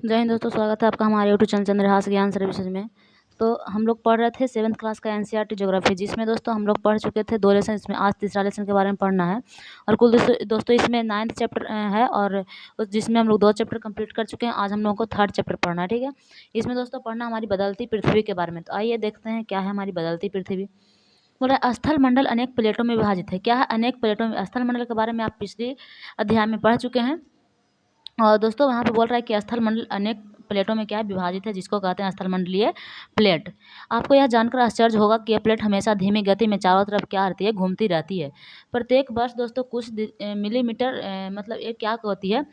जय हिंद दोस्तों, स्वागत है आपका हमारे यूट्यूब चैनल चंद्रहास ज्ञान सर्विसेज में। तो हम लोग पढ़ रहे थे 7th क्लास का एनसीईआरटी ज्योग्राफी, जिसमें दोस्तों हम लोग पढ़ चुके थे 2 लेसन। इसमें आज तीसरा लेसन के बारे में पढ़ना है। और कुल दोस्तों इसमें 9th चैप्टर है और जिसमें हम लोग 2 चैप्टर कंप्लीट कर चुके हैं। आज हम लोगों को 3rd चैप्टर पढ़ना है, ठीक है। इसमें दोस्तों पढ़ना हमारी बदलती पृथ्वी के बारे में। तो आइए देखते हैं क्या है हमारी बदलती पृथ्वी। बोल रहा है स्थल मंडल अनेक प्लेटों में विभाजित है। क्या है अनेक प्लेटों में? स्थल मंडल के बारे में आप पिछले अध्याय में पढ़ चुके हैं। और दोस्तों वहाँ पे बोल रहा है कि स्थल मंडल अनेक प्लेटों में क्या विभाजित है, जिसको कहते हैं स्थल मंडलीय प्लेट। आपको यह जानकर आश्चर्य होगा कि यह प्लेट हमेशा धीमी गति में चारों तरफ क्या रहती है, घूमती रहती है। प्रत्येक वर्ष दोस्तों कुछ मिलीमीटर मतलब ये क्या होती है,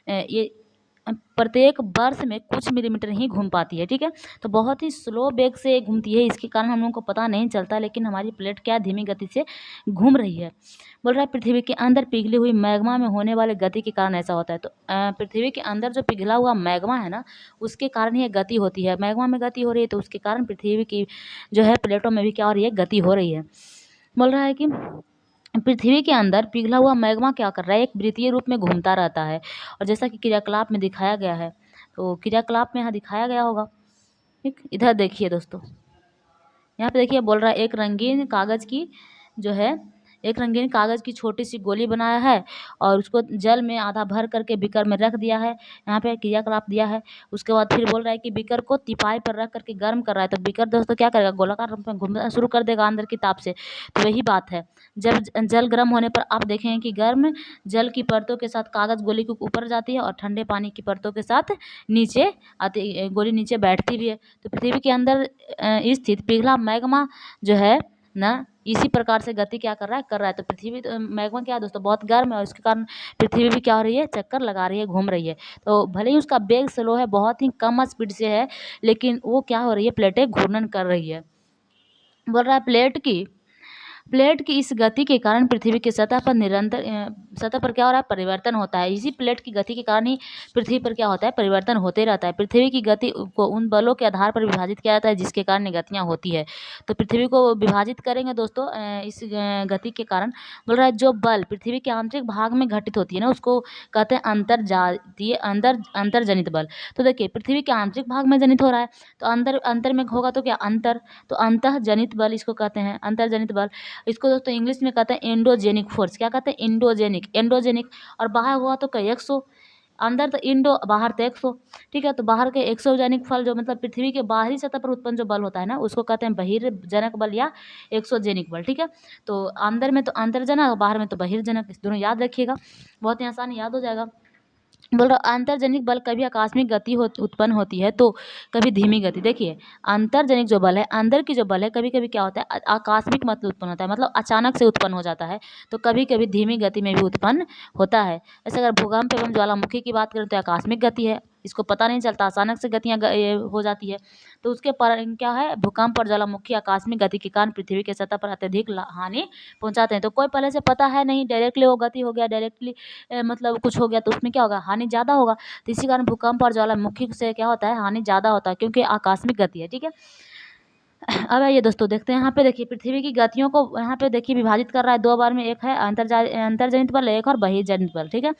ये प्रत्येक वर्ष में कुछ मिलीमीटर ही घूम पाती है, ठीक है। तो बहुत ही स्लो वेग से घूमती है, इसके कारण हम लोगों को पता नहीं चलता, लेकिन हमारी प्लेट क्या धीमी गति से घूम रही है। बोल रहा है पृथ्वी के अंदर पिघली हुई मैग्मा में होने वाले गति के कारण ऐसा होता है। तो पृथ्वी के अंदर जो पिघला हुआ मैग्मा है ना, उसके कारण ये गति होती है। मैग्मा में गति हो रही है तो उसके कारण पृथ्वी की जो है प्लेटों में भी क्या हो रही है, गति हो रही है। बोल रहा है कि पृथ्वी के अंदर पिघला हुआ मैग्मा क्या कर रहा है, एक वृत्तीय रूप में घूमता रहता है। और जैसा कि क्रियाकलाप में दिखाया गया है, तो क्रियाकलाप में यहाँ दिखाया गया होगा, ठीक। इधर देखिए दोस्तों, यहाँ पे देखिए बोल रहा है एक रंगीन कागज़ की छोटी सी गोली बनाया है और उसको जल में आधा भर करके बीकर में रख दिया है। यहाँ पे क्रियाकलाप दिया है। उसके बाद फिर बोल रहा है कि बीकर को तिपाई पर रख करके गर्म कर रहा है। तो बीकर दोस्तों क्या करेगा, गोलाकार रूप में घूमना शुरू कर देगा अंदर की ताप से। तो वही बात है, जब जल गर्म होने पर आप देखेंगे कि गर्म जल की परतों के साथ कागज़ गोली के ऊपर जाती है और ठंडे पानी की परतों के साथ नीचे आती, गोली नीचे बैठती भी है। तो पृथ्वी के अंदर स्थित पिघला मैग्मा जो है ना, इसी प्रकार से गति क्या कर रहा है। तो पृथ्वी मैग्मा क्या है दोस्तों, बहुत गर्म है और इसके कारण पृथ्वी भी क्या हो रही है, चक्कर लगा रही है, घूम रही है। तो भले ही उसका वेग स्लो है, बहुत ही कम स्पीड से है, लेकिन वो क्या हो रही है, प्लेटें घूर्णन कर रही है। बोल रहा है प्लेट की इस गति के कारण पृथ्वी की सतह पर क्या हो रहा है, परिवर्तन होता है। इसी प्लेट की गति के कारण ही पृथ्वी पर क्या होता है, परिवर्तन होते रहता है। पृथ्वी की गति को उन बलों के आधार पर विभाजित किया जाता है जिसके कारण ये गतियाँ होती है। तो पृथ्वी को विभाजित करेंगे दोस्तों इस गति के कारण। बोल रहा है जो बल पृथ्वी के आंतरिक भाग में घटित होती है ना, उसको कहते हैं अंतर्जनित बल। तो देखिए पृथ्वी के आंतरिक भाग में जनित हो रहा है, तो अंतर में होगा तो क्या, अंतर। तो अंतःजनित बल इसको कहते हैं, अंतर्जनित बल। इसको दोस्तों इंग्लिश में कहते हैं एंडोजेनिक फोर्स। क्या कहते हैं, एंडोजेनिक। और बाहर हुआ तो क्या, 100। अंदर तो इंडो, बाहर तो 100, ठीक है। तो बाहर के 100जनिक फल जो मतलब पृथ्वी के बाहरी सतह पर उत्पन्न जो बल होता है ना, उसको कहते हैं बहिर्जनक बल या 100जनिक बल, ठीक है। तो अंदर में तो अंतर्जनक, बाहर में तो बहिर्जनक, इस दोनों याद रखिएगा, बहुत ही आसान याद हो जाएगा। बोल रहा अंतर्जनिक बल कभी आकस्मिक गति उत्पन्न होती है तो कभी धीमी गति। देखिए अंतर्जनिक जो बल है, अंदर की जो बल है, कभी कभी क्या होता है, आकस्मिक मतलब उत्पन्न होता है, मतलब अचानक से उत्पन्न हो जाता है। तो कभी कभी धीमी गति में भी उत्पन्न होता है। ऐसे अगर भूकंप एवं ज्वालामुखी की बात करें तो आकस्मिक गति है, इसको पता नहीं चलता, अचानक से गतियाँ ये हो जाती है। तो उसके पर क्या है, भूकंप और ज्वालामुखी आकस्मिक गति के कारण पृथ्वी के सतह पर अत्यधिक हानि पहुंचाते हैं। तो कोई पहले से पता है नहीं, डायरेक्टली वो गति हो गया, डायरेक्टली मतलब कुछ हो गया, तो उसमें क्या होगा, हानि ज़्यादा होगा। तो इसी कारण भूकंप और ज्वालामुखी से क्या होता है, हानि ज़्यादा होता है, क्योंकि आकस्मिक गति है, ठीक है। अब आइए दोस्तों देखते हैं, यहाँ पे देखिए पृथ्वी की गतियों को यहाँ पे देखिए विभाजित कर रहा है 2 बार में। एक है अंतर्जनित बल, एक और बहिर्जनित बल, ठीक है।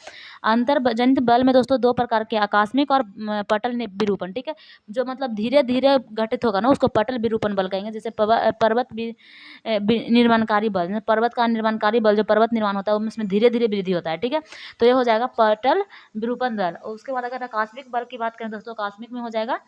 अंतर्जनित बल में दोस्तों 2 प्रकार के, आकस्मिक और पटल विरूपण, ठीक है। जो मतलब धीरे धीरे घटित होगा ना, उसको पटल विरूपण बल कहेंगे। जैसे पर्वत निर्माणकारी बल, पर्वत का निर्माणकारी बल, जो पर्वत निर्माण होता है उसमें धीरे धीरे वृद्धि होता है, ठीक है। तो ये हो जाएगा पटल विरूपण बल। उसके बाद अगर आकस्मिक बल की बात करें दोस्तों, आकस्मिक में हो जाएगा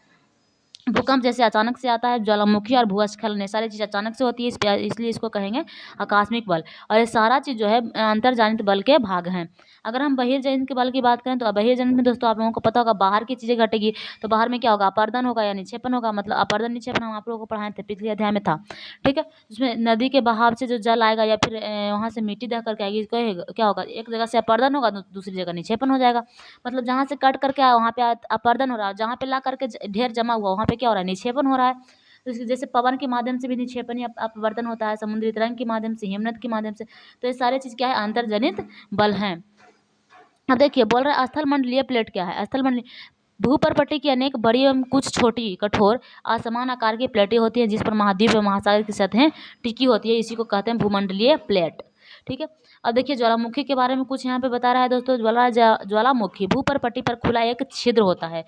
भूकंप जैसे अचानक से आता है, ज्वालामुखी और भूस्खलन, सारी चीज़ अचानक से होती है, इसलिए इसको कहेंगे आकस्मिक बल। और ये सारा चीज़ जो है अंतर्जनित बल के भाग हैं। अगर हम बहिर्जनित के बल की बात करें तो बहिर्जनित में दोस्तों आप लोगों को पता होगा, बाहर की चीज़ें घटेगी। तो बाहर में क्या होगा, अपर्दन होगा या निक्षेपण होगा। मतलब अपर्दन निक्षेपण हम आप लोगों को पढ़ाए थे, पिछले अध्याय में था, ठीक है। जिसमें नदी के बहाव से जो जल आएगा या फिर वहाँ से मिट्टी दह करके आएगी, क्या होगा, एक जगह से अपर्दन होगा तो दूसरी जगह निक्षेपण हो जाएगा। मतलब जहाँ से कट करके आया वहाँ पे अपर्दन हो रहा है, जहाँ पे ला करके ढेर जमा हुआ वहाँ पे क्या हो रहा है, निक्षेपण हो रहा है। तो जैसे पवन के माध्यम से भी निक्षेपण या अपवर्तन होता है, समुद्री तरंग के माध्यम से, हिमनद के माध्यम से। तो ये सारे चीज़ क्या है, अंतर्जनित बल हैं। अब देखिए बोल रहा है स्थल मंडलीय प्लेट क्या है। स्थल मंडलीय भूपर्पट्टी की अनेक बड़ी एवं कुछ छोटी कठोर असमान आकार की प्लेटें होती हैं, जिस पर महाद्वीप एवं महासागर की सतहें टिकी होती है। इसी को कहते हैं भूमंडलीय प्लेट, ठीक है। अब देखिए ज्वालामुखी के बारे में कुछ यहाँ पे बता रहा है दोस्तों। ज्वालामुखी भूपरपट्टी पर खुला एक छिद्र होता है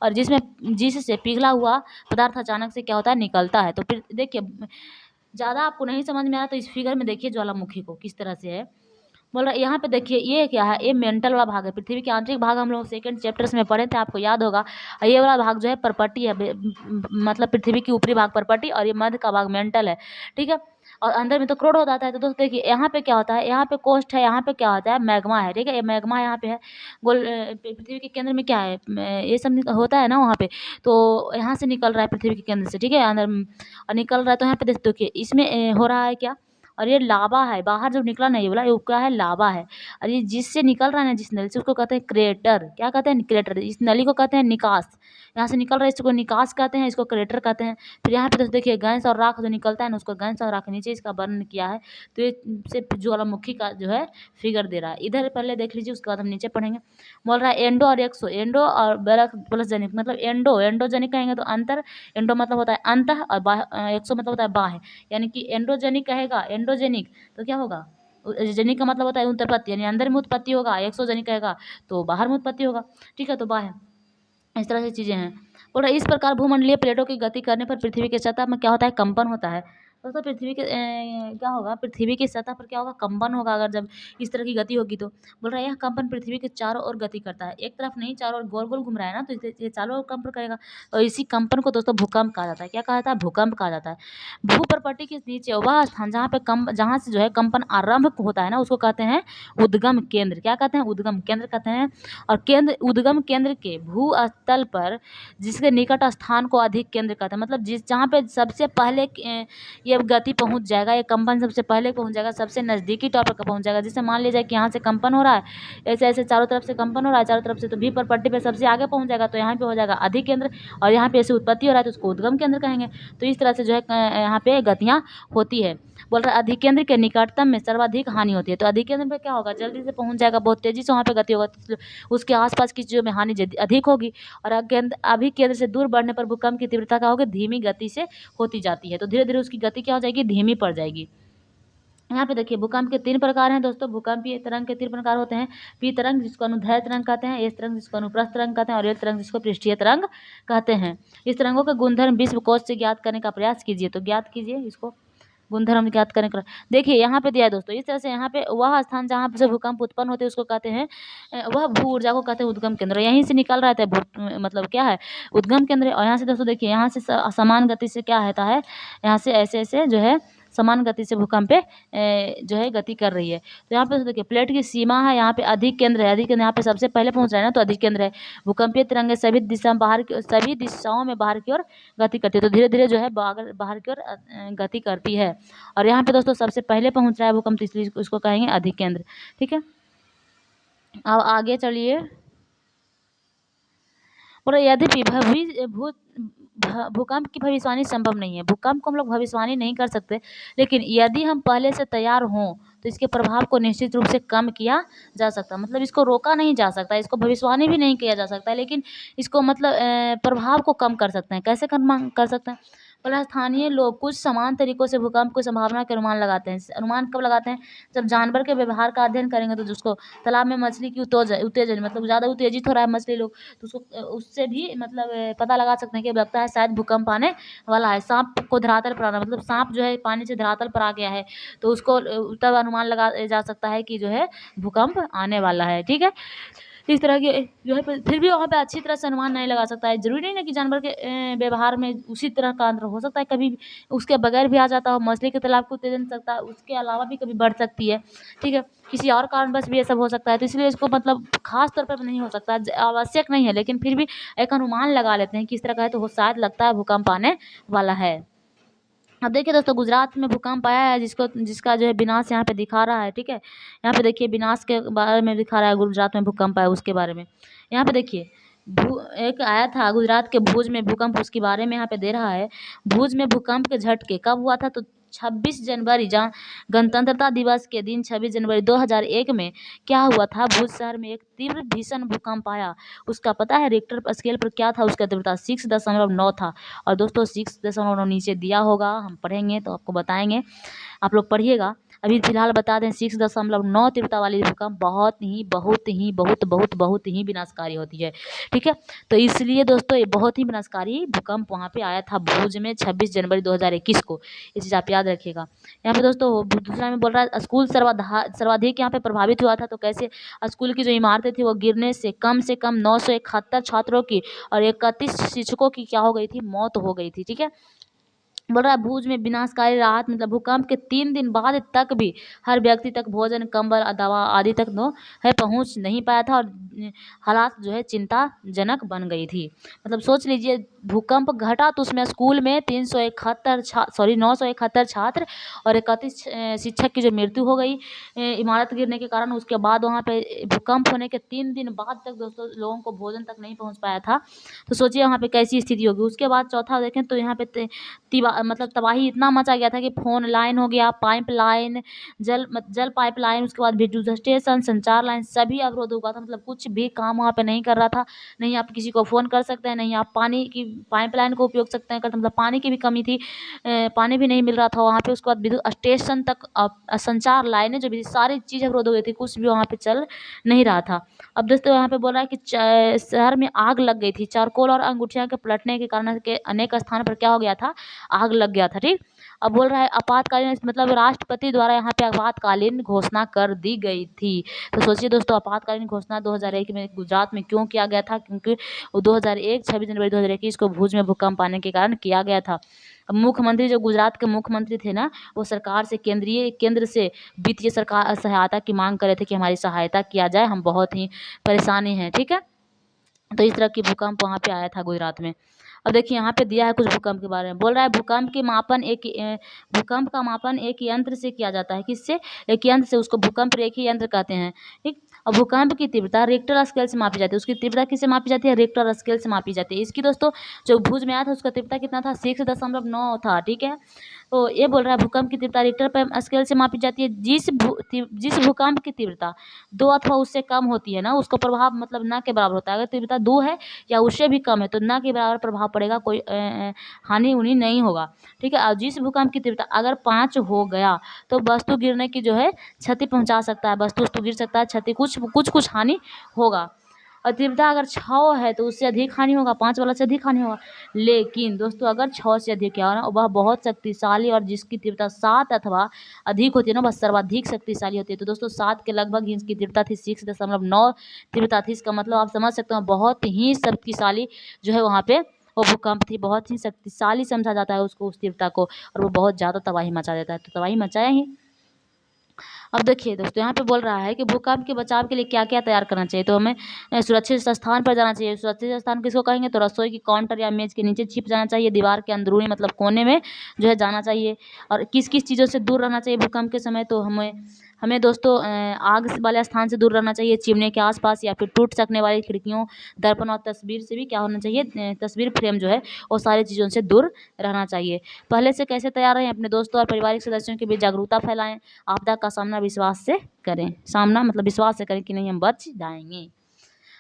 और जिससे पिघला हुआ पदार्थ अचानक से क्या होता है, निकलता है। तो फिर देखिए ज़्यादा आपको नहीं समझ में आया तो इस फिगर में देखिए ज्वालामुखी को किस तरह से है। बोल रहा है यहाँ पे देखिए ये क्या है, ये मेंटल वाला भाग है। पृथ्वी के आंतरिक भाग हम लोग सेकंड चैप्टर्स में पढ़े थे, आपको याद होगा। और ये वाला भाग जो है परपट्टी है, मतलब पृथ्वी की ऊपरी भाग परपट्टी और ये मध्य का भाग मेंटल है, ठीक है। और अंदर में तो क्रोड होता है। तो दोस्तों देखिए यहाँ पे क्या होता है, यहाँ पे कोस्ट है, यहाँ पे क्या होता है, मैग्मा है, ठीक है। ये मैग्मा यहाँ पे है। पृथ्वी के केंद्र में क्या है, ये सब होता है ना वहाँ पे। तो यहाँ से निकल रहा है पृथ्वी के केंद्र से, ठीक है, अंदर और निकल रहा है। तो यहाँ पे देखिए इसमें हो रहा है क्या, और ये लावा है, बाहर जब निकला नहीं बोला, ये क्या है, लावा है। और ये जिससे निकल रहा है ना, जिस नली से, उसको कहते हैं क्रेटर। क्या कहते हैं, क्रेटर। इस नली को कहते हैं निकास। यहाँ से निकल रहा है इसको निकास कहते हैं, इसको क्रेटर कहते हैं। फिर यहाँ पे तो देखिए गैस और राख जो निकलता है ना, उसको गैस और राख, नीचे इसका वर्णन किया है। तो ये सिर्फ ज्वालामुखी का जो है फिगर दे रहा है। इधर पहले देख लीजिए, उसके बाद हम नीचे पढ़ेंगे। बोल रहा है एंडो और एक्सो, एंडो और प्लस जेनिक, मतलब एंडोजेनिक कहेंगे तो अंतर, एंडो मतलब होता है अंत और एक्सो मतलब होता है बाह्य। यानी कि एंडोजेनिक कहेगा, एंडोजेनिक तो क्या होगा, जेनिक का मतलब होता है उत्पत्ति, यानी अंदर में उत्पत्ति होगा। एक्सोजेनिक कहेगा तो बाहर में उत्पत्ति होगा, ठीक है, तो बाह्य। इस तरह से चीज़ें हैं। और इस प्रकार भूमंडलीय प्लेटों की गति करने पर पृथ्वी की सतह में क्या होता है, कंपन होता है। दोस्तों पृथ्वी के क्या होगा, पृथ्वी की सतह पर क्या होगा, कंपन होगा अगर जब इस तरह की गति होगी तो। बोल रहा है यह कंपन पृथ्वी के चारों ओर गति करता है, एक तरफ नहीं, चारों ओर गोल गोल घूम रहा है ना, तो ये चारों ओर कंपन करेगा। और इसी कंपन को दोस्तों भूकंप कहा जाता है। क्या कहा जाता है, भूकंप कहा जाता है। भूपरपट्टी के नीचे वह स्थान जहाँ से जो है कंपन आरंभ होता है ना, उसको कहते हैं उद्गम केंद्र। क्या कहते हैं, उद्गम केंद्र कहते हैं। और उद्गम केंद्र के भू स्थल पर जिसके निकट स्थान को अधिक केंद्र कहते हैं। मतलब जहाँ पे सबसे पहले ये गति पहुंच जाएगा, ये कंपन सबसे पहले पहुंच जाएगा, सबसे नज़दीकी टॉप पर पहुंच जाएगा। जैसे मान लीजिए कि यहाँ से कंपन हो रहा है, ऐसे ऐसे चारों तरफ से कंपन हो रहा है, चारों तरफ से, तो भी पर पट्टी पे सबसे आगे पहुंच जाएगा, तो यहाँ पे हो जाएगा अधिक केंद्र। और यहाँ पे ऐसे उत्पत्ति हो रहा है तो उसको उद्गम केंद्र कहेंगे। तो इस तरह से जो है यहाँ पे गतियाँ होती है। बोल रहा है अधिकेंद्र के निकटतम में सर्वाधिक हानि होती है। तो अधिकेंद्र पे क्या होगा, जल्दी से पहुंच जाएगा, बहुत तेजी से वहाँ पे गति होगा, तो उसके आसपास की चीज़ों में हानि अधिक होगी। और अभिकेंद्र से दूर बढ़ने पर भूकंप की तीव्रता क्या होगी, धीमी गति से होती जाती है। तो धीरे धीरे उसकी गति क्या हो जाएगी, धीमी पड़ जाएगी। यहाँ पे देखिए भूकंप के 3 प्रकार हैं दोस्तों। भूकंपीय तरंग के 3 प्रकार होते हैं। पी तरंग जिसको अनुदैर्ध्य तरंग कहते हैं, एस तरंग जिसको अनुप्रस्थ तरंग कहते हैं, और एल तरंग जिसको पृष्ठीय तरंग कहते हैं। इस तरंगों के गुणधर्म विश्व कोश से ज्ञात करने का प्रयास कीजिए। तो ज्ञात कीजिए इसको, गुणधर्म ज्ञात करने का। देखिए यहाँ पे दिया है दोस्तों, इस तरह से यहाँ पे वह स्थान जहाँ से भूकंप उत्पन्न होते हैं उसको कहते हैं, वह भू ऊर्जा को कहते हैं उद्गम केंद्र। यहीं से निकल रहा था मतलब क्या है, उद्गम केंद्र। और यहाँ से दोस्तों देखिए, यहाँ से समान गति से क्या होता है, यहाँ से ऐसे ऐसे जो है समान गति से भूकंप पे जो है गति कर रही है। तो यहाँ पे देखिए प्लेट की सीमा है, यहाँ पे अधिक केंद्र है, अधिक केंद्र यहाँ पे सबसे पहले पहुँच रहा है ना, तो अधिक केंद्र है। भूकंपीय तरंगे सभी दिशाओं में बाहर की ओर गति करती है। तो धीरे धीरे जो है बाहर की ओर गति करती है। और यहाँ पे दोस्तों सबसे पहले पहुँच रहा है भूकंप, इसलिए उसको कहेंगे अधिक केंद्र, ठीक है। अब आगे चलिए। और यद्यपि भूकंप की भविष्यवाणी संभव नहीं है, भूकंप को हम लोग भविष्यवाणी नहीं कर सकते, लेकिन यदि हम पहले से तैयार हों तो इसके प्रभाव को निश्चित रूप से कम किया जा सकता है। मतलब इसको रोका नहीं जा सकता, इसको भविष्यवाणी भी नहीं किया जा सकता, लेकिन इसको मतलब प्रभाव को कम कर सकते हैं। कैसे कर सकते हैं, बोला स्थानीय लोग कुछ समान तरीकों से भूकंप की संभावना के अनुमान लगाते हैं। अनुमान कब लगाते हैं, जब जानवर के व्यवहार का अध्ययन करेंगे। तो जिसको तालाब में मछली की उत्तेजन मतलब ज़्यादा उत्तेजित हो रहा है मछली लोग, तो उसको उससे भी मतलब पता लगा सकते हैं कि लगता है शायद भूकंप आने वाला है। सांप को धरातल पर आना, मतलब सांप जो है पानी से धरातल पर आ गया है, तो उसको तब अनुमान लगा जा सकता है कि जो है भूकंप आने वाला है, ठीक है। इस तरह के जो है, फिर भी वहाँ पे अच्छी तरह से अनुमान नहीं लगा सकता है। जरूरी नहीं ना कि जानवर के व्यवहार में उसी तरह का अंतर हो सकता है, कभी उसके बगैर भी आ जाता हो। मछली के तालाब को उत्तेजन सकता है, उसके अलावा भी कभी बढ़ सकती है, ठीक है। किसी और कारणवश भी ये सब हो सकता है, तो इसलिए इसको मतलब खास तौर पर नहीं हो सकता, आवश्यक नहीं है, लेकिन फिर भी एक अनुमान लगा लेते हैं कि इस तरह का है, तो वो शायद लगता है भूकंप आने वाला है। अब देखिए दोस्तों, गुजरात में भूकंप आया है, जिसका जो है विनाश यहाँ पे दिखा रहा है, ठीक है। यहाँ पे देखिए विनाश के बारे में दिखा रहा है, गुजरात में भूकंप आया उसके बारे में। यहाँ पे देखिए एक आया था गुजरात के भुज में भूकंप, उसके बारे में यहाँ पे दे रहा है। भुज में भूकंप के झटके कब हुआ था, तो 26 जनवरी, जहाँ गणतंत्रता दिवस के दिन 26 जनवरी 2001 में क्या हुआ था, भुज शहर में एक तीव्र भीषण भूकंप आया। उसका पता है रिक्टर स्केल पर क्या था, उसका तीव्रता 6.9 था। और दोस्तों 6.9 नीचे दिया होगा, हम पढ़ेंगे तो आपको बताएंगे, आप लोग पढ़िएगा। अभी फिलहाल बता दें 6.9 तीव्रता वाली भूकंप बहुत ही विनाशकारी होती है। ठीक है, तो इसलिए दोस्तों ये बहुत ही विनाशकारी भूकंप वहाँ पे आया था भुज में 26 जनवरी 2021 को। ये चीज़ आप याद रखिएगा। यहाँ पे दोस्तों दूसरा में बोल रहा है स्कूल सर्वाधिक यहाँ पे प्रभावित हुआ था। तो कैसे, स्कूल की जो इमारतें थी वो गिरने से कम 971 छात्रों की और 31 शिक्षकों की क्या हो गई थी, मौत हो गई थी। ठीक है, बोल रहा है भुज में विनाशकारी राहत मतलब भूकंप के 3 दिन बाद तक भी हर व्यक्ति तक भोजन, कंबल, दवा आदि तक पहुंच नहीं पाया था और हालात जो है चिंताजनक बन गई थी। मतलब सोच लीजिए, भूकंप घटा तो उसमें स्कूल में 971 छात्र और 31 शिक्षक की जो मृत्यु हो गई इमारत गिरने के कारण। उसके बाद वहाँ पे भूकंप होने के 3 दिन बाद तक दोस्तों लोगों को भोजन तक नहीं पहुँच पाया था। तो सोचिए वहाँ पे कैसी स्थिति होगी। उसके बाद चौथा देखें तो यहाँ पे मतलब तबाही इतना मचा गया था कि फोन लाइन हो गया, पाइप लाइन, जल पाइप लाइन, उसके बाद विद्युत स्टेशन, संचार लाइन सभी अवरोध हुआ था। मतलब कुछ भी काम वहाँ पे नहीं कर रहा था। नहीं आप किसी को फ़ोन कर सकते हैं, नहीं आप पानी की पाइप लाइन को उपयोग सकते हैं, मतलब पानी की भी कमी थी, पानी भी नहीं मिल रहा था वहाँ पे। उसके बाद विद्युत स्टेशन तक संचार लाइनें जो भी सारी चीज़ अवरोध हो गई थी, कुछ भी वहाँ पे चल नहीं रहा था। अब दोस्तों यहाँ पे बोल रहा है कि शहर में आग लग गई थी। चारकोल और अंगूठियाँ के पलटने के कारण के अनेक स्थान पर क्या हो गया था, आग लग गया था। ठीक, अब बोल रहा है आपातकालीन मतलब राष्ट्रपति द्वारा यहाँ पे आपातकालीन घोषणा कर दी गई थी। तो सोचिए दोस्तों, आपातकालीन घोषणा 2001 में गुजरात में क्यों किया गया था, क्योंकि 2001 26 जनवरी 2021 को भुज में भूकंप आने के कारण किया गया था। अब मुख्यमंत्री जो गुजरात के मुख्यमंत्री थे ना, वो सरकार से केंद्र से वित्तीय सरकार सहायता की मांग कर रहे थे कि हमारी सहायता किया जाए, हम बहुत ही परेशानी हैं। ठीक है, तो इस तरह की भूकंप वहाँ पे आया था गुजरात में। अब देखिए यहाँ पे दिया है कुछ भूकंप के बारे में। बोल रहा है भूकंप का मापन एक यंत्र से किया जाता है। किससे? एक यंत्र से, उसको भूकंप रेखी यंत्र कहते हैं। ठीक, और भूकंप की तीव्रता रिक्टर स्केल से मापी जाती है। उसकी तीव्रता किससे मापी जाती है? रिक्टर स्केल से मापी जाती है। इसकी दोस्तों जो भुज में आया था उसका तीव्रता कितना था? 6.9 था। ठीक है, तो ये बोल रहा है भूकंप की तीव्रता रिक्टर पर स्केल से मापी जाती है। जिस भूकंप की तीव्रता 2 अथवा उससे कम होती है ना, उसका प्रभाव मतलब न के बराबर होता है। अगर तीव्रता 2 है या उससे भी कम है तो न के बराबर प्रभाव पड़ेगा, कोई हानि उनी नहीं होगा। ठीक है, और जिस भूकंप की तीव्रता अगर 5 हो गया तो वस्तु गिरने की जो है क्षति पहुंचा सकता है, वस्तु गिर सकता है, क्षति कुछ हानि होगा। और तीव्रता अगर 6 है तो उससे अधिक हानि होगा, 5 वाला से अधिक हानि होगा। लेकिन दोस्तों अगर 6 से अधिक क्या हो ना, वह बहुत शक्तिशाली और जिसकी तीव्रता 7 अथवा अधिक होती है ना, वह सर्वाधिक शक्तिशाली होती है। तो दोस्तों 7 के लगभग इसकी तीव्रता थी, 6.9 तीव्रता थी। इसका मतलब आप समझ सकते हो बहुत ही शक्तिशाली जो है वहाँ पे वो भूकंप थी, बहुत ही शक्तिशाली समझा जाता है उसको, उस तीव्रता को, और वो बहुत ज़्यादा तबाही मचा देता है। तो तबाही मचाया ही। अब देखिए दोस्तों यहाँ पे बोल रहा है कि भूकंप के बचाव के लिए क्या क्या तैयार करना चाहिए। तो हमें सुरक्षित स्थान पर जाना चाहिए। सुरक्षित स्थान किसको कहेंगे? तो रसोई की काउंटर या मेज के नीचे छिप जाना चाहिए, दीवार के अंदरूनी मतलब कोने में जो है जाना चाहिए। और किस किस चीज़ों से दूर रहना चाहिए भूकंप के समय? तो हमें दोस्तों आग वाले स्थान से दूर रहना चाहिए, चिमने के आसपास, या फिर टूट सकने वाली खिड़कियों, दर्पण और तस्वीर से भी क्या होना चाहिए, तस्वीर फ्रेम जो है वो सारी चीज़ों से दूर रहना चाहिए। पहले से कैसे तैयार रहें? अपने दोस्तों और पारिवारिक सदस्यों के बीच जागरूकता फैलाएं। आपदा का सामना विश्वास से करें, सामना मतलब विश्वास से करें कि नहीं हम बच जाएंगे।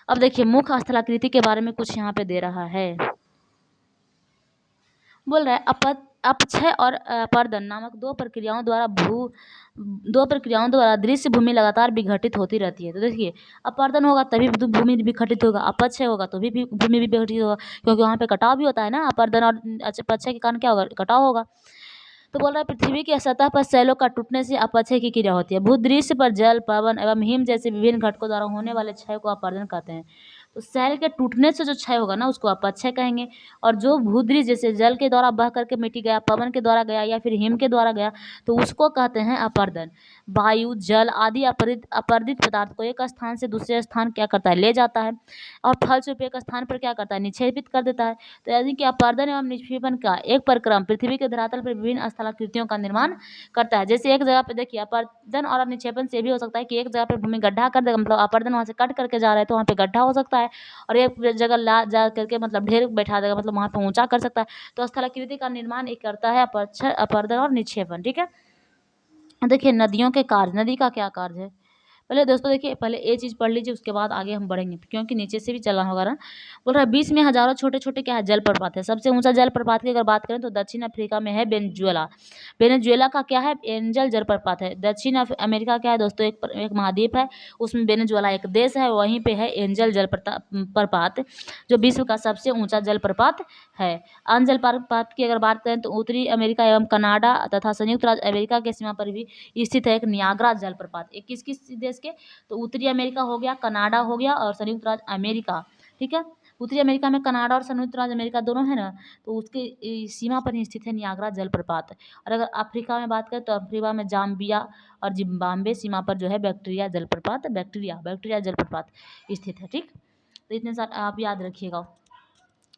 अब देखिए मुख्य स्थलाकृति के बारे में कुछ यहाँ पे दे रहा है। बोल रहा है अपक्षय और अपर्दन नामक दो प्रक्रियाओं द्वारा दृश्य भूमि लगातार विघटित होती रहती है। तो देखिए अपर्दन होगा तभी भूमि विघटित होगा, अपक्षय होगा तो भी भूमि भी विघटित होगा, क्योंकि वहाँ पे कटाव भी होता है ना। अपर्दन और अपक्षय के कारण क्या होगा? कटाव होगा। तो बोल रहा है पृथ्वी की सतह पर शैलों का टूटने से अपक्षय की क्रिया होती है। भूदृश्य पर जल, पवन एवं हिम जैसे विभिन्न घटकों द्वारा होने वाले क्षय को अपरदन कहते हैं। तो शैल के टूटने से जो क्षय होगा ना उसको अपक्षय कहेंगे। और जो भूदृश्य जैसे जल के द्वारा बह करके मिट्टी गया, पवन के द्वारा गया या फिर हिम के द्वारा गया तो उसको कहते हैं अपरदन। वायु, जल आदि अपरदित पदार्थ को एक स्थान से दूसरे स्थान क्या करता है? ले जाता है, और फलस्वरूप एक स्थान पर क्या करता है? निक्षेपित कर देता है। तो यानी कि अपरदन एवं निक्षेपण का एक प्रक्रम पृथ्वी के धरातल पर विभिन्न स्थलाकृतियों का निर्माण करता है। जैसे एक जगह पे देखिए अपरदन और निक्षेपण से भी हो सकता है कि एक जगह पे भूमि गड्ढा कर देगा, मतलब अपरदन वहाँ से कट करके जा रहा है तो वहाँ पे गड्ढा हो सकता है, और एक जगह ला जा करके मतलब ढेर बैठा देगा, मतलब वहाँ पे ऊंचा कर सकता है। तो स्थलाकृति का निर्माण एक करता है अपरदन और निक्षेपण। ठीक है, देखिए नदियों के कार्य, नदी का क्या कार्य है? पहले दोस्तों देखिए, पहले ये चीज़ पढ़ लीजिए, उसके बाद आगे हम बढ़ेंगे, क्योंकि नीचे से भी चलना होगा ना। बोल रहा है 20 में हज़ारों छोटे-छोटे क्या है, जलप्रपात है। सबसे ऊँचा जलप्रपात की अगर बात करें तो दक्षिण अफ्रीका में है वेनेजुएला। वेनेजुएला का क्या है, एंजल जलप्रपात है। दक्षिण अमेरिका क्या है दोस्तों, एक महाद्वीप है, उसमें वेनेजुएला एक देश है, वहीं पे है एंजल प्रपात, जो विश्व का सबसे ऊँचा जलप्रपात है। अन्य जलप्रपात की अगर बात करें तो उत्तरी अमेरिका एवं कनाडा तथा संयुक्त राज्य अमेरिका की सीमा पर भी स्थित है एक नियाग्रा जलप्रपात। ये किस किस देश के, तो उत्तरी अमेरिका हो गया, कनाडा हो गया और संयुक्त राज्य अमेरिका, ठीक है। उत्तरी अमेरिका में कनाडा और संयुक्त राज्य अमेरिका दोनों है ना, तो उसके सीमा पर ही स्थित है नियाग्रा जलप्रपात। और अगर अफ्रीका में बात करें तो अफ्रीका में जाम्बिया और जिम्बाब्वे सीमा पर जो है बैक्टीरिया जलप्रपात स्थित है, ठीक। तो इतने सारे आप याद रखिएगा।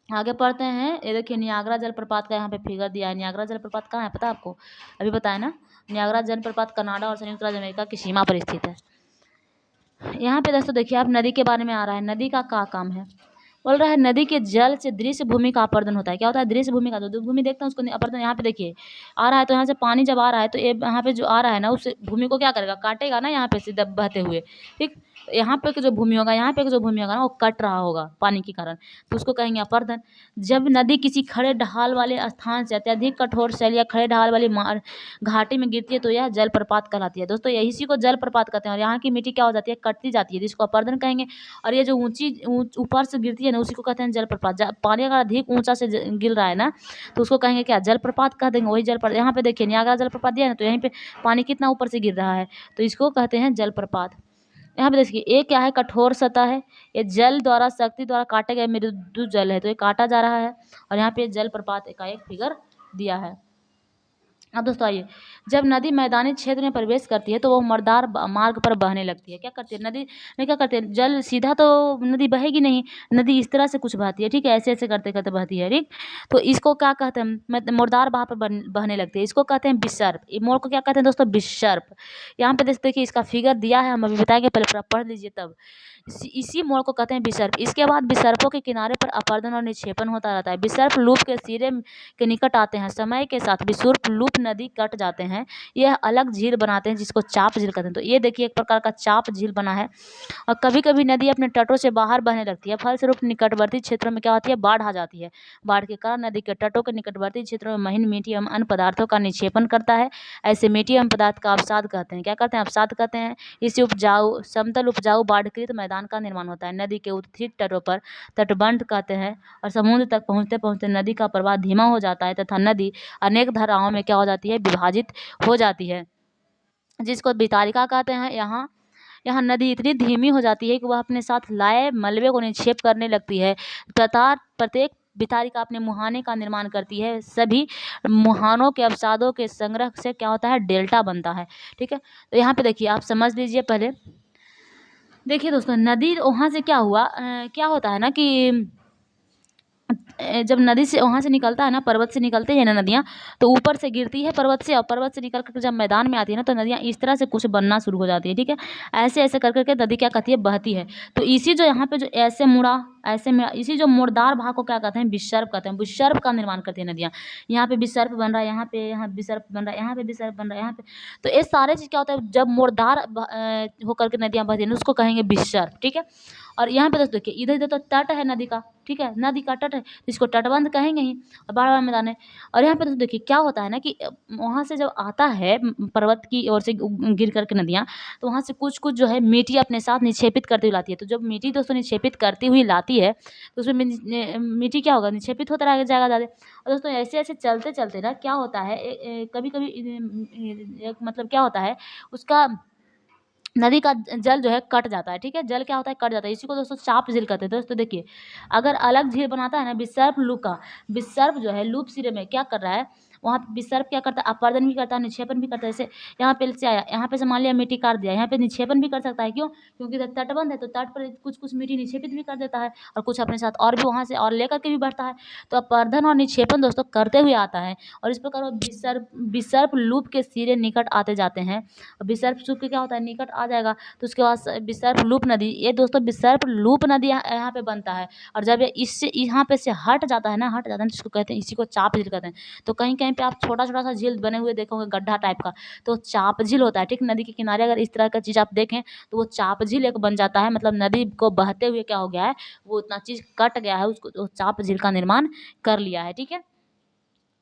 आगे पढ़ते हैं, ये देखिए नियाग्रा जलप्रपात का यहाँ पे फिगर दिया है। नियाग्रा जलप्रपात कहाँ है पता है आपको, अभी बताया ना। नियाग्रा जलप्रपात कनाडा और संयुक्त राज्य अमेरिका की सीमा पर स्थित है। यहाँ पे दोस्तों देखिए, आप नदी के बारे में आ रहा है, नदी का क्या काम है। बोल रहा है नदी के जल से दृश्य भूमि का अपर्दन होता है। क्या होता है, दृश्य भूमि का, तो भूमि देखते हैं उसको अपर्दन। यहाँ पे देखिए आ रहा है, तो यहाँ से पानी जब आ रहा है तो ये यहाँ पे जो आ रहा है ना, उस भूमि को क्या करेगा, काटेगा ना, यहाँ पे सीधा बहते हुए, ठीक। तो यहाँ पे जो भूमि होगा, यहाँ पे जो भूमि होगा ना, वो कट रहा होगा पानी के कारण, तो उसको कहेंगे अपर्दन। जब नदी किसी खड़े ढाल वाले स्थान से अत्यधिक कठोर शैल या खड़े ढाल वाली घाटी में गिरती है तो यह जलप्रपात कहलाती है। दोस्तों यही इसी को जलप्रपात कहते हैं। और यहाँ की मिट्टी क्या हो जाती है, कटती जाती है, जिसको अपर्दन कहेंगे। और ये जो ऊपर से गिरती है ना, उसी को कहते हैं जलप्रपात। पानी अगर अधिक ऊंचा से गिर रहा है ना, तो उसको कहेंगे क्या, जलप्रपात कह देंगे। वही जलप्रपात, यहाँ पे देखिए नियाग्रा जलप्रपात दिया है ना, तो यहीं पे पानी कितना ऊपर से गिर रहा है, तो इसको कहते हैं जलप्रपात। यहाँ पे देखिए ये क्या है, कठोर सतह है, ये जल द्वारा शक्ति द्वारा काटे गए मृदु जल है, तो ये काटा जा रहा है। और यहाँ पे जलप्रपात का एक फिगर दिया है। अब दोस्तों आइए, जब नदी मैदानी क्षेत्र में प्रवेश करती है तो वो मर्दार मार्ग पर बहने लगती है। क्या करती है नदी में, क्या करते हैं, जल सीधा तो नदी बहेगी नहीं, नदी इस तरह से कुछ बहती है, ठीक है, ऐसे ऐसे करते करते बहती है, ठीक। तो इसको क्या कहते हैं, मुर्दार बहा पर बहने लगती है, इसको कहते हैं विसर्प। ये मोड़ को क्या कहते हैं दोस्तों, विसर्प। यहाँ पे देखिए इसका फिगर दिया है, हम अभी बताएंगे, पहले पूरा पढ़ लीजिए तब। इसी मोड़ को कहते हैं विसर्प। इसके बाद विसर्पों के किनारे पर अपर्दन और निक्षेपण होता रहता है। विसर्प लूप के सिरे के निकट आते हैं, समय के साथ विसर्प लूप नदी कट जाते हैं, यह अलग झील बनाते हैं जिसको चाप झील कहते हैं। तो ये देखिए एक प्रकार का चाप झील बना है। और कभी कभी नदी अपने तटों से बाहर बहने लगती है, फलस्वरूप निकटवर्ती क्षेत्रों में क्या होती है, बाढ़ आ जाती है। बाढ़ के कारण नदी के तटों के निकटवर्ती क्षेत्रों में महीन मिट्टी एवं अन्य पदार्थों का निक्षेपण करता है। ऐसे मिट्टी एवं पदार्थ का अवसाद कहते हैं। क्या कहते हैं, अवसाद कहते हैं। इससे उपजाऊ समतल उपजाऊ बाढ़कृत मैदान का निर्माण होता है। नदी के उत्थित तटों पर तटबंध कहते हैं। और समुद्र तक पहुँचते पहुँचते नदी का प्रवाह धीमा हो जाता है तथा नदी अनेक धाराओं में क्या हो जाती है, विभाजित हो जाती है, जिसको वितारिका कहते हैं। यहाँ नदी इतनी धीमी हो जाती है कि वह अपने साथ लाए मलबे को निक्षेप करने लगती है तथा प्रत्येक वितारिका अपने मुहाने का निर्माण करती है। सभी मुहानों के अवसादों के संग्रह से क्या होता है, डेल्टा बनता है, ठीक है। तो यहाँ पे देखिए आप समझ लीजिए पहले। देखिए दोस्तों, नदी वहाँ से क्या हुआ, क्या होता है ना कि जब नदी से वहाँ से निकलता है ना, पर्वत से निकलते हैं ना नदियाँ, तो ऊपर से गिरती है पर्वत से, और पर्वत से निकल कर जब मैदान में आती है ना, तो नदियाँ इस तरह से कुछ बनना शुरू हो जाती है, ठीक है। ऐसे ऐसे कर करके नदी क्या कहती है, बहती है। तो इसी जो यहाँ पे जो ऐसे मुड़ा ऐसे में, इसी जो मुड़दार भाग को क्या कहते हैं, विसर्प कहते हैं। विसर्प का निर्माण करती है नदियाँ। यहाँ पे विसर्प बन रहा है, यहाँ विसर्प बन रहा है, यहाँ पे विसर्प बन रहा है, यहाँ पे। तो ये सारे चीज़ क्या होता है, जब मुड़दार होकर के नदियाँ बहती है उसको कहेंगे विसर्प, ठीक है। और यहाँ पे दोस्तों देखिए, इधर इधर तो तट है नदी का, ठीक है, नदी का तट है, इसको तटबंध कहेंगे ही, और बाढ़ वाला मैदान है। और यहाँ पे दोस्तों देखिए क्या होता है ना कि वहाँ से जब आता है पर्वत की ओर से गिर करके नदियाँ, तो वहाँ से कुछ कुछ जो है मिट्टी अपने साथ निक्षेपित करती हुई लाती है। तो जब मिट्टी दोस्तों निक्षेपित करती हुई लाती है, तो उसमें मिट्टी क्या होगा, निक्षेपित होता रह जाएगा ज़्यादा। और दोस्तों ऐसे ऐसे चलते चलते ना क्या होता है, कभी कभी मतलब क्या होता है, उसका नदी का जल जो है कट जाता है, ठीक है, जल क्या होता है, कट जाता है। इसी को दोस्तों चाप झील कहते हैं। दोस्तों देखिए, अगर अलग झील बनाता है ना विसर्प लूप का, विसर्प जो है लूप सिरे में क्या कर रहा है, वहाँ विसर्प क्या करता है, अपर्दन भी करता है, निक्षेपण भी करता है। जैसे यहाँ पे से आया, यहाँ पे से मान लिया मिट्टी काट दिया, यहाँ पे निक्षेपण भी कर सकता है। क्यों, क्योंकि तटबंध है, तो तट पर कुछ कुछ मिट्टी निक्षेपित भी कर देता है, और कुछ अपने साथ और भी वहाँ से और लेकर के भी बढ़ता है। तो अपर्दन और निक्षेपण दोस्तों करते हुए आता है, और इस प्रकार वो विसर्प लूप के सिरे निकट आते जाते हैं। विसर्प सूख के क्या होता है, निकट आ जाएगा, तो उसके बाद विसर्प लूप नदी, ये दोस्तों विसर्प लूप नदी यहाँ पे बनता है। और जब ये इससे यहाँ पे से हट जाता है ना, हट जाता है, तो इसको कहते हैं, इसी को चाप झील कहते हैं। तो कहीं कहीं कहीं पे आप छोटा-छोटा सा झील बने हुए देखोगे गड्ढा टाइप का, तो चाप झील होता है, ठीक? नदी के किनारे अगर इस तरह का चीज़ आप देखें, तो वो चाप झील एक बन जाता है, मतलब नदी को बहते हुए क्या हो गया है, वो उतना चीज़ कट गया है, उसको वो चाप झील का निर्माण कर लिया है, ठीक है?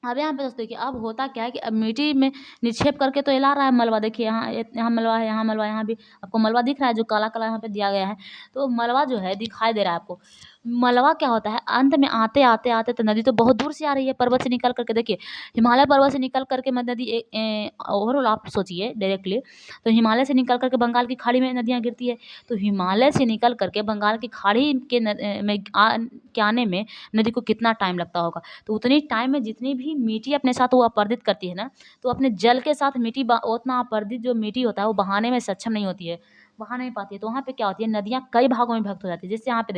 अब यहाँ पे दोस्तों देखिए, अब होता क्या है कि अब मिट्टी में निक्षेप करके तो हिला रहा है मलबा। देखिए यहाँ मलबा है, यहाँ मलबा, यहाँ भी आपको मलबा दिख रहा है जो काला-काला यहाँ पे दिया गया है। तो मलबा जो है दिखाई दे रहा है आपको। मलबा क्या होता है, अंत में आते-आते तो नदी तो बहुत दूर से आ रही है पर्वत से निकल कर के। देखिए हिमालय पर्वत से निकल कर के मध्य नदी ओवरऑल आप सोचिए डायरेक्टली, तो हिमालय से निकल कर के बंगाल की खाड़ी में नदियाँ गिरती है। तो हिमालय से निकल कर के बंगाल की खाड़ी के के आने में नदी को कितना टाइम लगता होगा। तो उतनी टाइम में जितनी भी मिट्टी अपने साथ वो अपरदित करती है ना, तो अपने जल के साथ मिट्टी उतना अपरदित जो मिट्टी होता है वो बहाने में सक्षम नहीं होती है, बहा नहीं पाती है। तो वहाँ पे क्या होती है, नदियाँ कई भागों में विभक्त हो जाती है। जैसे यहाँ पे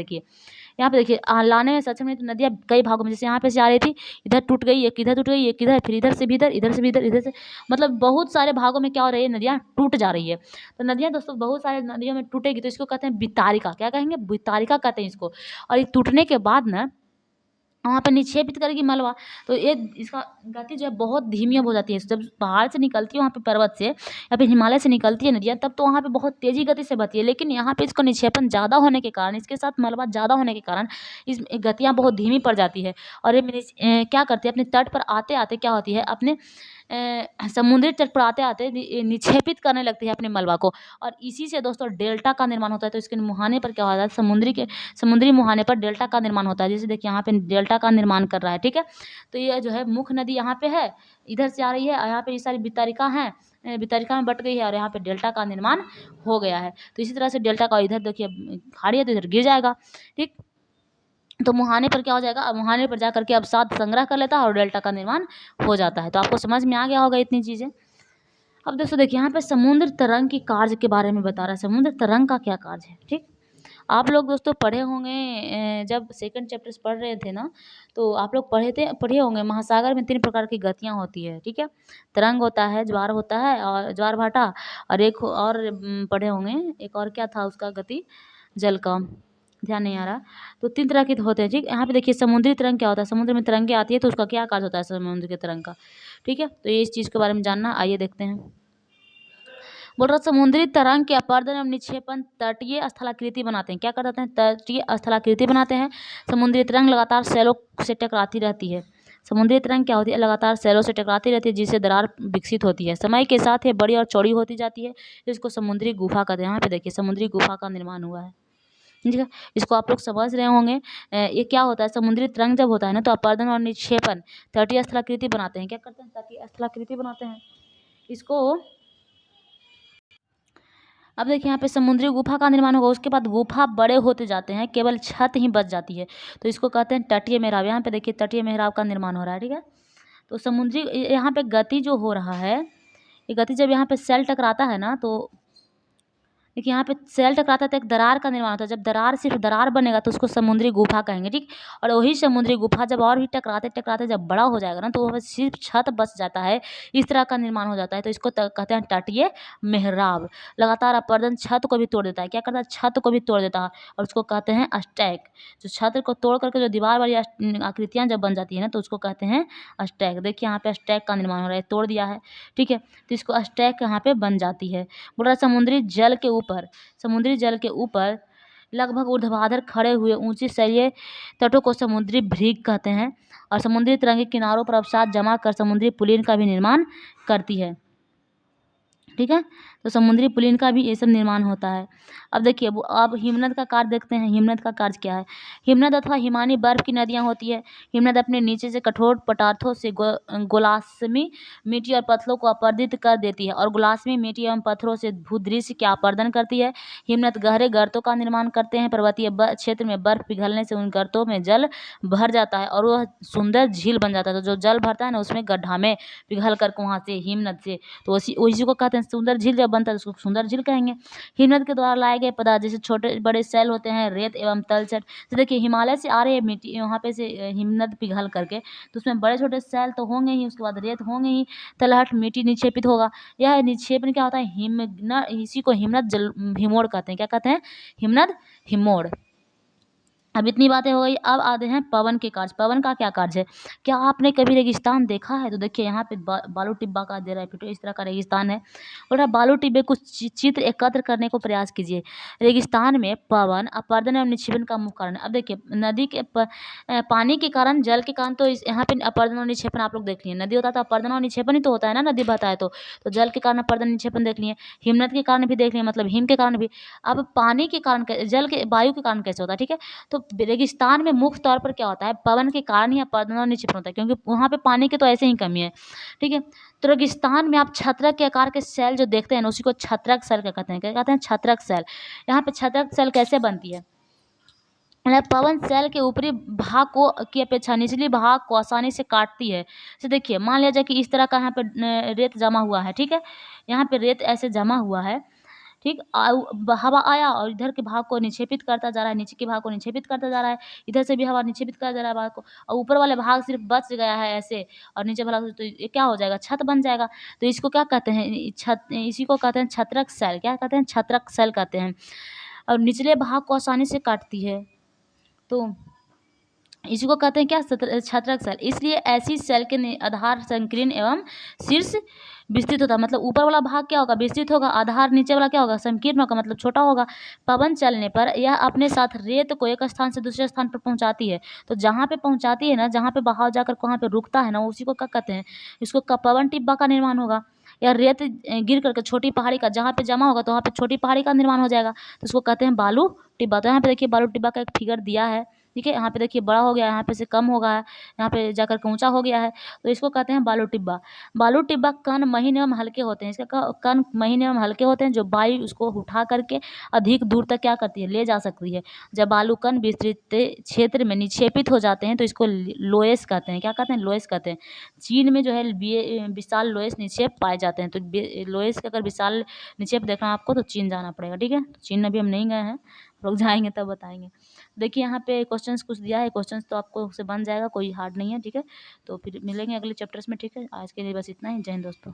देखिए लाने में सक्षम नहीं, तो नदियाँ कई भागों में, जैसे यहाँ पे से आ रही थी, इधर टूट गई, एक इधर टूट गई, एक इधर, फिर इधर से भी इधर, इधर से भी इधर, इधर से, मतलब बहुत सारे भागों में क्या हो रही है, नदियाँ टूट जा रही है। तो नदियाँ दोस्तों बहुत सारे नदियों में टूटेगी तो इसको कहते हैं वितारिका। क्या कहेंगे, वितारिका कहते हैं इसको। और ये टूटने के बाद ना वहाँ पे निक्षेपित करेगी मलबा, तो ये इसका गति जो है बहुत धीमी अब हो जाती है। जब पहाड़ से निकलती है वहाँ पे पर्वत से या फिर हिमालय से निकलती है नदियाँ, तब तो वहाँ पे बहुत तेज़ी गति से बहती है। लेकिन यहाँ पे इसका निक्षेपण ज़्यादा होने के कारण, इसके साथ मलबा ज़्यादा होने के कारण इस गतियाँ बहुत धीमी पड़ जाती है। और ये क्या करती है, अपने तट पर आते-आते क्या होती है, अपने समुद्री तट पर आते-आते निक्षेपित करने लगती है अपने मलबा को। और इसी से दोस्तों डेल्टा का निर्माण होता है। तो इसके मुहाने पर क्या होता है, समुद्री मुहाने पर डेल्टा का निर्माण होता है। जैसे देखिए यहाँ पे डेल्टा का निर्माण कर रहा है, ठीक है। तो ये जो है मुख्य नदी यहाँ पे है, इधर से आ रही है, और यहाँ पे ये सारी वितरिका हैं, वितरिका में बट गई है, और यहाँ पे डेल्टा का निर्माण हो गया है। तो इसी तरह से डेल्टा का इधर देखिए खाड़ी है तो इधर गिर जाएगा, ठीक। तो मुहाने पर क्या हो जाएगा, अब मुहाने पर जा करके अब साथ संग्रह कर लेता है और डेल्टा का निर्माण हो जाता है। तो आपको समझ में आ गया होगा इतनी चीज़ें। अब दोस्तों देखिए यहाँ पे समुद्र तरंग की कार्य के बारे में बता रहा है, समुद्र तरंग का क्या कार्य है, ठीक। आप लोग दोस्तों पढ़े होंगे, जब सेकंड चैप्टर्स पढ़ रहे थे ना, तो आप लोग पढ़े होंगे महासागर में 3 प्रकार की गतियाँ होती है, ठीक है। तरंग होता है, ज्वार होता है, और ज्वार भाटा, और एक और पढ़े होंगे, एक और क्या था उसका गति, जल का ध्यान नहीं आ रहा। तो 3 तरह के होते हैं, ठीक। यहाँ पे देखिए समुद्री तरंग क्या होता है, समुद्र में तरंगें आती है तो उसका क्या कार्य होता है समुद्र के तरंग का, ठीक है। तो ये इस चीज़ के बारे में जानना, आइए देखते हैं। बोल रहा समुद्री तरंग के अपरदन एवं निक्षेपण तटीय स्थलाकृति बनाते हैं। क्या करते हैं, तटीय स्थलाकृति बनाते हैं। समुद्री तरंग लगातार सैलों से टकराती रहती है। समुद्री तरंग क्या होती है, लगातार सैलों से टकराती रहती है, जिससे दरार विकसित होती है। समय के साथ ये बड़ी और चौड़ी होती जाती है, इसको समुद्री गुफा कहते हैं। यहाँ पे देखिए समुद्री गुफा का निर्माण हुआ है, ठीक है। इसको आप लोग समझ रहे होंगे। ये क्या होता है, समुद्री तरंग जब होता है ना, तो अपरदन और निक्षेपण तटीय स्थलाकृति बनाते हैं। क्या करते हैं, तटीय स्थलाकृति बनाते हैं इसको। अब देखिए यहाँ पे समुद्री गुफा का निर्माण होगा, उसके बाद गुफा बड़े होते जाते हैं, केवल छत ही बच जाती है, तो इसको कहते हैं तटीय मेहराब। यहाँ पे देखिए तटीय मेहराब का निर्माण हो रहा है, ठीक है। तो समुद्री यहाँ पे गति जो हो रहा है, ये गति जब यहाँ पे सेल टकराता है ना, तो देखिए यहाँ पे सेल टकराता है तो एक दरार का निर्माण होता है। जब दरार सिर्फ दरार बनेगा तो उसको समुद्री गुफा कहेंगे, ठीक। और वही समुद्री गुफा जब और भी टकराते टकराते जब बड़ा हो जाएगा ना, तो वह सिर्फ छत बच जाता है, इस तरह का निर्माण हो जाता है। तो इसको कहते हैं तटीय मेहराब। लगातार अपरदन छत को भी तोड़ देता है। क्या करता है, छत को भी तोड़ देता है, और उसको कहते हैं अस्टैक। जो छत को तोड़ करके जो दीवार वाली आकृतियाँ जब बन जाती है ना, तो उसको कहते हैं अस्टैक। देखिए यहाँ पे अस्टैक का निर्माण हो रहा है, तोड़ दिया है, ठीक है। तो इसको अस्टैक यहाँ पे बन जाती है। बोल रहा समुद्री जल के ऊपर लगभग ऊर्ध्वाधर खड़े हुए ऊंची शैलीय तटों को समुद्री भृंग कहते हैं, और समुद्री तरंग के किनारों पर अवसाद जमा कर समुद्री पुलिन का भी निर्माण करती है, ठीक है। तो समुद्री पुलिन का भी ये सब निर्माण होता है। अब देखिए अब हिमनद का कार्य देखते हैं। हिमनद का कार्य क्या है, हिमनद अथवा हिमानी बर्फ की नदियाँ होती है। हिमनद अपने नीचे से कठोर पदार्थों से गोलाश्मी मिट्टी और पत्थरों को अपरदित कर देती है, और गोलाश्मी मिट्टी एवं पत्थरों से भूदृश्य का अपरदन करती है। हिमनद गहरे गर्तों का निर्माण करते हैं। पर्वतीय क्षेत्र में बर्फ पिघलने से उन गर्तों में जल भर जाता है और वह सुंदर झील बन जाता है। तो जो जल भरता है ना, उसमें गड्ढा में पिघल कर वहाँ से हिमनद से, तो उसी को कहते हैं सुंदर झील। जब बनता है उसको सुंदर झील कहेंगे। हिमनद के द्वारा लाए गए पदार्थ जैसे छोटे बड़े सेल होते हैं, रेत एवं तलछट। तो देखिए हिमालय से आ रही है मिट्टी, वहाँ पे से हिमनद पिघल करके, तो उसमें बड़े छोटे सेल तो होंगे ही, उसके बाद रेत होंगे ही, तलहट मिट्टी निक्षेपित होगा। यह निक्षेपण क्या होता है, इसी को हिमनद हिमोड़ कहते हैं। क्या कहते हैं, हिमनद हिमोड़। अब इतनी बातें हो गई। अब आते हैं पवन के कार्य। पवन का क्या कार्य है? क्या आपने कभी रेगिस्तान देखा है? तो देखिए यहाँ पे बालू टिब्बा का दे रहा है फोटो, इस तरह का रेगिस्तान है। बोल रहा है बालू टिब्बे कुछ चित्र एकत्र करने को प्रयास कीजिए। रेगिस्तान में पवन अपर्दन एवं निक्षेपण का मुख्य कारण है। अब देखिए नदी के पानी के कारण, जल के कारण, तो यहाँ पे अपर्दन और निक्षेपण आप लोग देख लिए। नदी होता है तो अपर्दन और निक्षेपण ही तो होता है ना, नदी बहता है तो जल के कारण अपर्दन निक्षेपण देख लिए, हिमनद के कारण भी देख लिए, मतलब हिम के कारण भी। अब पानी के कारण, जल के, वायु के कारण कैसे होता है, ठीक है। तो रेगिस्तान में मुख्य तौर पर क्या होता है, पवन के कारण ही अपर्दन और निक्षेपण होता है, क्योंकि वहाँ पे पानी की तो ऐसे ही कमी है, ठीक है। तो रेगिस्तान में आप छत्रक के आकार के सेल जो देखते हैं ना, उसी को छत्रक सेल क्या कहते हैं, क्या कहते हैं, छत्रक सेल। यहाँ पे छत्रक सेल कैसे बनती है, मतलब पवन सेल के ऊपरी भाग को की अपेक्षा निचली भाग को आसानी से काटती है। तो देखिए मान लिया जाए कि इस तरह का यहाँ पे रेत जमा हुआ है, ठीक है। यहाँ पे रेत ऐसे जमा हुआ है, ठीक। हवा आया और इधर के भाग को निक्षेपित करता जा रहा है, नीचे के भाग को निक्षेपित करता जा रहा है, इधर से भी हवा निक्षेपित करता जा रहा है भाग को, और ऊपर वाले भाग सिर्फ बच गया है ऐसे, और नीचे वाला तो ये क्या हो जाएगा, छत बन जाएगा। तो इसको क्या कहते हैं, छत, इसी को कहते हैं छत्रक सेल। क्या कहते हैं, छत्रक सेल कहते हैं। और निचले भाग को आसानी से काटती है, तो इसी को कहते हैं क्या, छत्रक सेल। इसलिए ऐसी सेल के आधार संकीर्ण एवं शीर्ष विस्तृत होता है, मतलब ऊपर वाला भाग क्या होगा, विस्तृत होगा, आधार नीचे वाला क्या होगा, संकीर्ण होगा, मतलब छोटा होगा। पवन चलने पर यह अपने साथ रेत को एक स्थान से दूसरे स्थान पर पहुंचाती है। तो जहाँ पे पहुंचाती है ना, जहाँ पे बहाव जाकर वहाँ पे रुकता है ना, उसी को क्या कहते हैं, इसको पवन टिब्बा का निर्माण होगा। या रेत गिर करके छोटी पहाड़ी का जहाँ पे जमा होगा, तो वहाँ पे छोटी पहाड़ी का निर्माण हो जाएगा, तो उसको कहते हैं बालू टिब्बा। तो यहाँ पे देखिए बालू टिब्बा का एक फिगर दिया है, ठीक है। यहाँ पे देखिए बड़ा हो गया, यहाँ पे से कम हो गया है, यहाँ पे जाकर के ऊंचा हो गया है, तो इसको कहते हैं बालू टिब्बा। बालू टिब्बा कण महीन एवं हल्के होते हैं, इसका कण महीन एवं हल्के होते हैं, जो वायु उसको उठा करके अधिक दूर तक क्या करती है, ले जा सकती है। जब बालू कण विस्तृत क्षेत्र में निक्षेपित हो जाते हैं तो इसको लोएस कहते हैं। क्या कहते हैं, लोएस कहते हैं। चीन में जो है विशाल लोएस निक्षेप पाए जाते हैं। तो लोएस के अगर विशाल निक्षेप देखना है आपको, तो चीन जाना पड़ेगा, ठीक है। तो चीन अभी हम नहीं गए हैं, लोग जाएंगे तब बताएंगे। देखिए यहाँ पे क्वेश्चंस कुछ दिया है, क्वेश्चंस तो आपको से बन जाएगा, कोई हार्ड नहीं है, ठीक है। तो फिर मिलेंगे अगले चैप्टर्स में, ठीक है। आज के लिए बस इतना ही। जय हिंद दोस्तों।